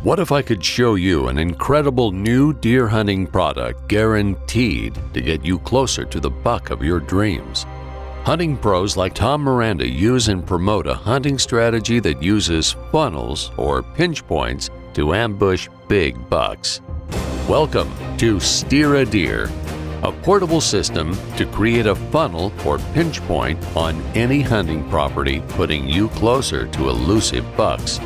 What if I could show you an incredible new deer hunting product guaranteed to get you closer to the buck of your dreams? Hunting pros like Tom Miranda use and promote a hunting strategy that uses funnels or pinch points to ambush big bucks. Welcome to Steer a Deer, a portable system to create a funnel or pinch point on any hunting property, putting you closer to elusive bucks.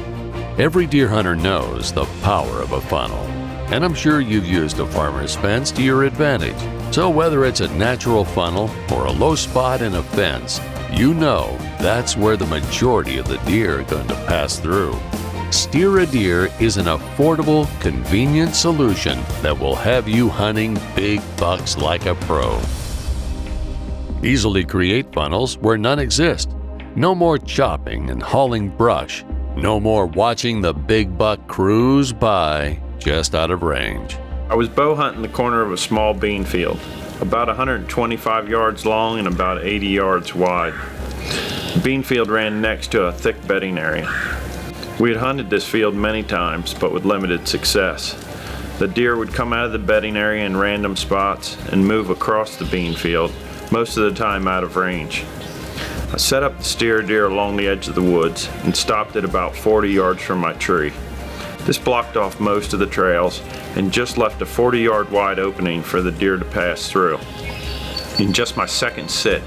Every deer hunter knows the power of a funnel, and I'm sure you've used a farmer's fence to your advantage. So whether it's a natural funnel or a low spot in a fence, you know that's where the majority of the deer are going to pass through. Steer a Deer is an affordable, convenient solution that will have you hunting big bucks like a pro. Easily create funnels where none exist. No more chopping and hauling brush. No more watching the big buck cruise by just out of range. I was bow hunting the corner of a small bean field, about 125 yards long and about 80 yards wide. The bean field ran next to a thick bedding area. We had hunted this field many times, but with limited success. The deer would come out of the bedding area in random spots and move across the bean field, most of the time out of range. I set up the steer deer along the edge of the woods and stopped at about 40 yards from my tree. This blocked off most of the trails and just left a 40-yard wide opening for the deer to pass through. In just my second sit,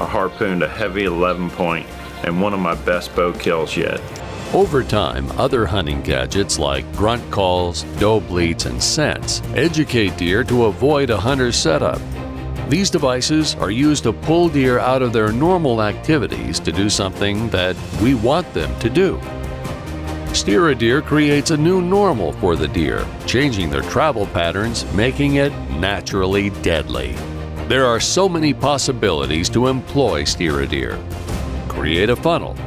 I harpooned a heavy 11-point and one of my best bow kills yet. Over time, other hunting gadgets like grunt calls, doe bleats, and scents educate deer to avoid a hunter's setup. These devices are used to pull deer out of their normal activities to do something that we want them to do. Steer a Deer creates a new normal for the deer, changing their travel patterns, making it naturally deadly. There are so many possibilities to employ Steer a Deer. Create a funnel,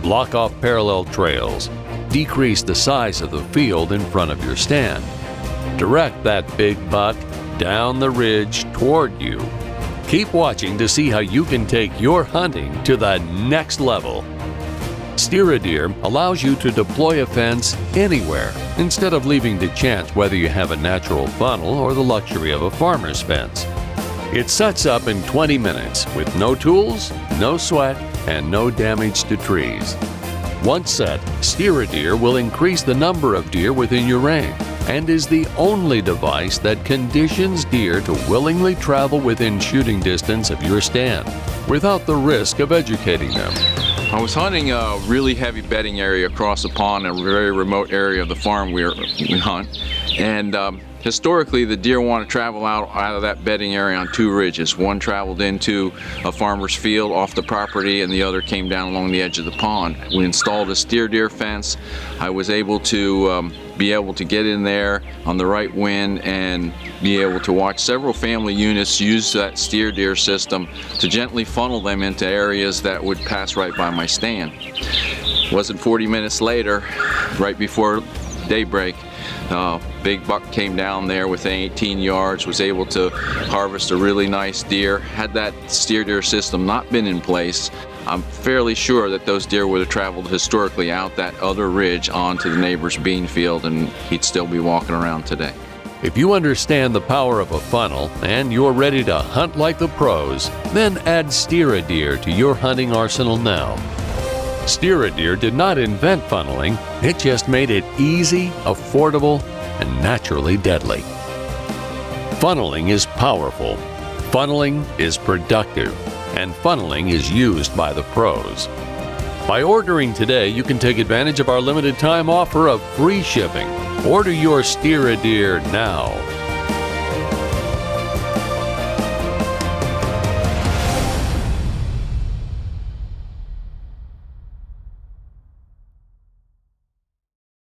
block off parallel trails, decrease the size of the field in front of your stand, direct that big buck down the ridge toward you. Keep watching to see how you can take your hunting to the next level. Steer a Deer allows you to deploy a fence anywhere instead of leaving to chance whether you have a natural funnel or the luxury of a farmer's fence. It sets up in 20 minutes with no tools, no sweat, and no damage to trees. Once set, Steer a Deer will increase the number of deer within your range and is the only device that conditions deer to willingly travel within shooting distance of your stand without the risk of educating them. I was hunting a really heavy bedding area across the pond, a very remote area of the farm we hunt, and historically the deer want to travel out of that bedding area on two ridges. One traveled into a farmer's field off the property and the other came down along the edge of the pond. We installed a steer deer fence. I was able to get in there on the right wind and be able to watch several family units use that steer deer system to gently funnel them into areas that would pass right by my stand. Wasn't 40 minutes later, right before daybreak, big buck came down there within 18 yards, was able to harvest a really nice deer. Had that steer deer system not been in place, I'm fairly sure that those deer would have traveled historically out that other ridge onto the neighbor's bean field and he'd still be walking around today. If you understand the power of a funnel and you're ready to hunt like the pros, then add Steer a Deer to your hunting arsenal now. Steer a Deer did not invent funneling, it just made it easy, affordable, and naturally deadly. Funneling is powerful, funneling is productive, and funneling is used by the pros. By ordering today, you can take advantage of our limited time offer of free shipping. Order your Steer a Deer now